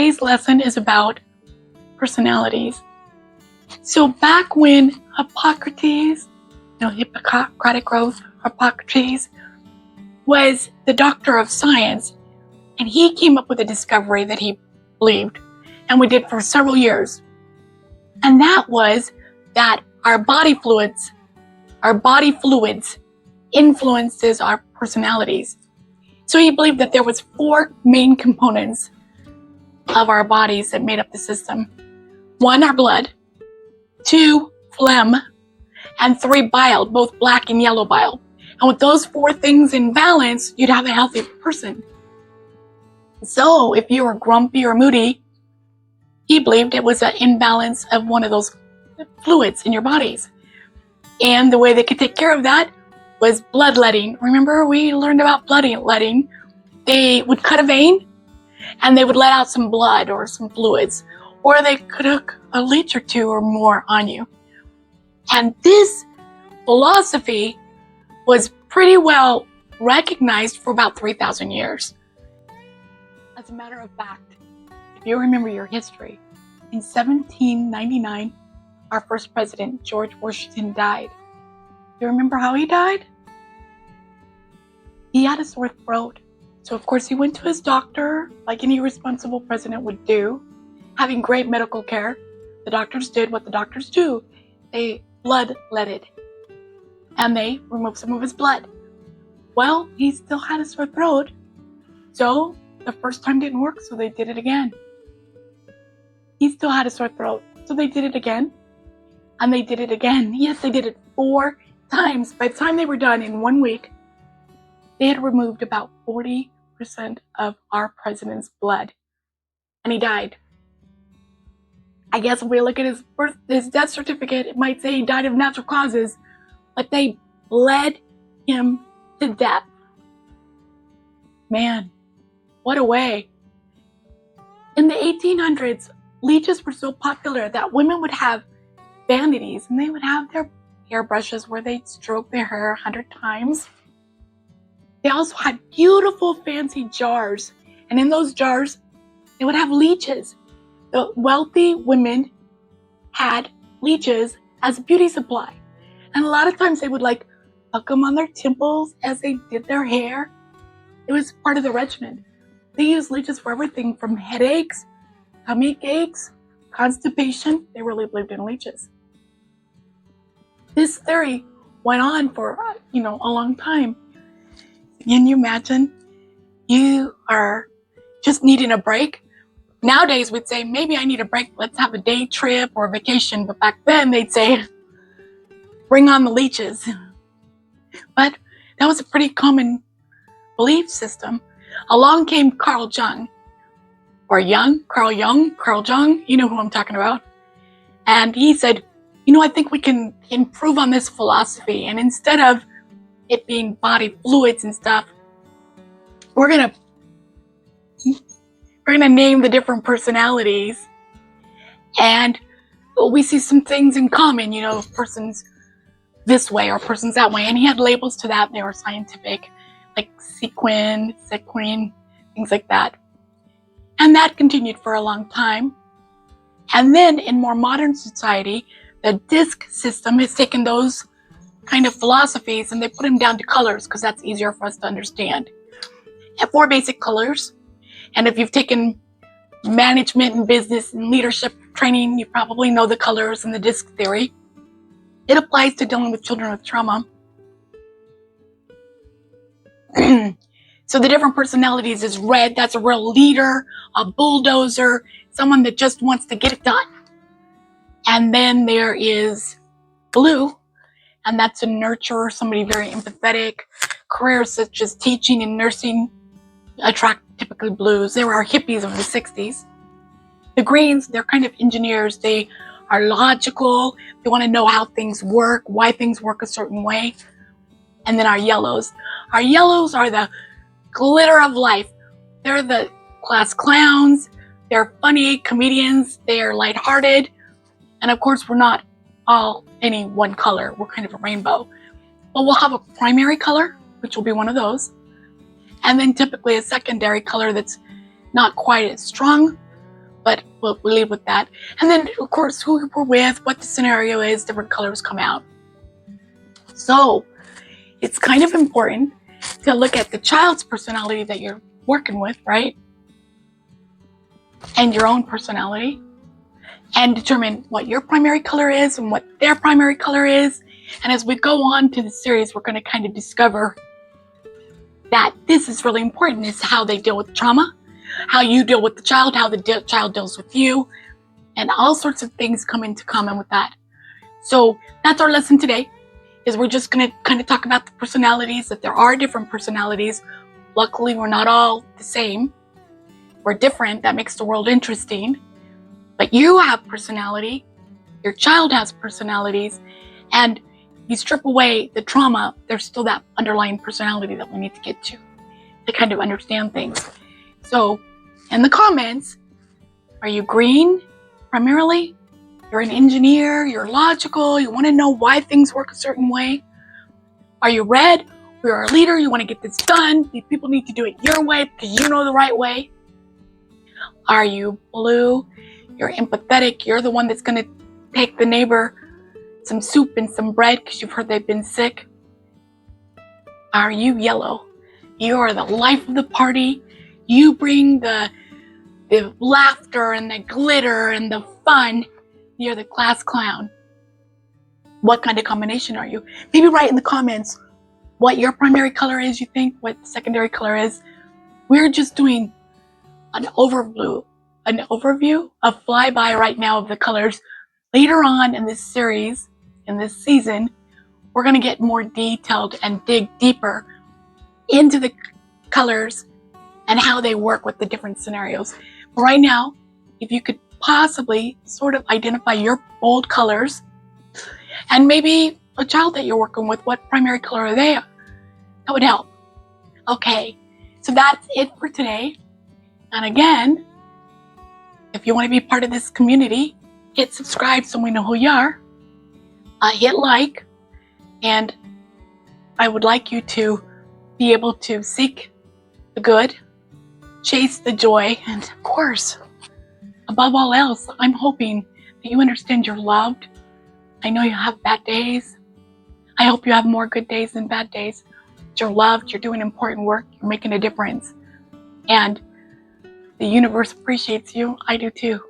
Today's lesson is about personalities. So back when Hippocratic Oath, Hippocrates was the doctor of science, and he came up with a discovery that he believed, and we did for several years. And that was that our body fluids influences our personalities. So he believed that there was 4 main components of our bodies that made up the system. 1, our blood, 2, phlegm, and 3, bile, both black and yellow bile. And with those 4 things in balance, you'd have a healthy person. So if you were grumpy or moody, he believed it was an imbalance of one of those fluids in your bodies. And the way they could take care of that was bloodletting. Remember, we learned about bloodletting. They would cut a vein and they would let out some blood or some fluids, or they could hook a leech or 2 or more on you. And this philosophy was pretty well recognized for about 3,000 years. As a matter of fact, if you remember your history, in 1799, our first president, George Washington, died. You remember how he died? He had a sore throat. So of course he went to his doctor, like any responsible president would do, having great medical care. The doctors did what the doctors do. They bloodletted. And they removed some of his blood. Well, he still had a sore throat. So the first time didn't work, so they did it again. He still had a sore throat, so they did it again. And they did it again. Yes, they did it 4 times. By the time they were done in 1 week, they had removed about 40% of our president's blood. And he died. I guess if we look at his death certificate, it might say he died of natural causes, but they bled him to death. Man, what a way. In the 1800s, leeches were so popular that women would have vanities, and they would have their hairbrushes where they'd stroke their hair 100 times. They also had beautiful fancy jars, and in those jars, they would have leeches. The wealthy women had leeches as a beauty supply, and a lot of times they would hook them on their temples as they did their hair. It was part of the regimen. They used leeches for everything from headaches, tummy aches, constipation. They really believed in leeches. This theory went on for, a long time. Can you imagine? You are just needing a break. Nowadays, we'd say, maybe I need a break. Let's have a day trip or a vacation. But back then, they'd say, bring on the leeches. But that was a pretty common belief system. Along came Carl Jung. Carl Jung, you know who I'm talking about. And he said, I think we can improve on this philosophy. And instead of it being body fluids and stuff, we're gonna name the different personalities. And we see some things in common, persons this way or persons that way. And he had labels to that. They were scientific, like sequin, things like that. And that continued for a long time. And then in more modern society, the DISC system has taken those kind of philosophies and they put them down to colors because that's easier for us to understand. And 4 basic colors. And if you've taken management and business and leadership training, you probably know the colors and the DISC theory. It applies to dealing with children with trauma. So the different personalities is red. That's a real leader, a bulldozer, someone that just wants to get it done. And then there is blue, and that's a nurturer, somebody very empathetic. Careers such as teaching and nursing attract typically blues. They were our hippies of the 60s. The greens, they're kind of engineers. They are logical. They want to know how things work, why things work a certain way. And then our yellows. Our yellows are the glitter of life. They're the class clowns. They're funny comedians. They are lighthearted. And of course, we're not all any one color. We're kind of a rainbow. But we'll have a primary color, which will be one of those. And then typically a secondary color that's not quite as strong. but we'll leave with that. And then, of course, who we're with, what the scenario is, different colors come out. So it's kind of important to look at the child's personality that you're working with, right? And your own personality, and determine what your primary color is and what their primary color is. And as we go on to the series, we're going to kind of discover that this is really important, is how they deal with trauma, how you deal with the child, how the child deals with you, and all sorts of things come into common with that. So that's our lesson today, is we're just going to kind of talk about the personalities, that there are different personalities. Luckily, we're not all the same. We're different. That makes the world interesting. But you have personality. Your child has personalities. And you strip away the trauma, there's still that underlying personality that we need to get to kind of understand things. So in the comments, are you green primarily? You're an engineer, you're logical, you want to know why things work a certain way? Are you red? You're a leader, you want to get this done. These people need to do it your way because you know the right way. Are you blue? You're empathetic, you're the one that's going to take the neighbor some soup and some bread because you've heard they've been sick. Are you yellow? You are the life of the party. You bring the laughter and the glitter and the fun. You're the class clown. What kind of combination are you? Maybe write in the comments what your primary color is, you think, what the secondary color is. We're just doing an overview, a flyby right now of the colors. Later on in this series, in this season, we're going to get more detailed and dig deeper into the colors and how they work with the different scenarios. But right now, if you could possibly sort of identify your bold colors, and maybe a child that you're working with, what primary color are they? That would help. Okay, so that's it for today. And again, if you want to be part of this community, hit subscribe so we know who you are. Hit like, and I would like you to be able to seek the good, chase the joy, and of course, above all else, I'm hoping that you understand you're loved. I know you have bad days. I hope you have more good days than bad days. You're loved, you're doing important work, you're making a difference. And the universe appreciates you. I do too.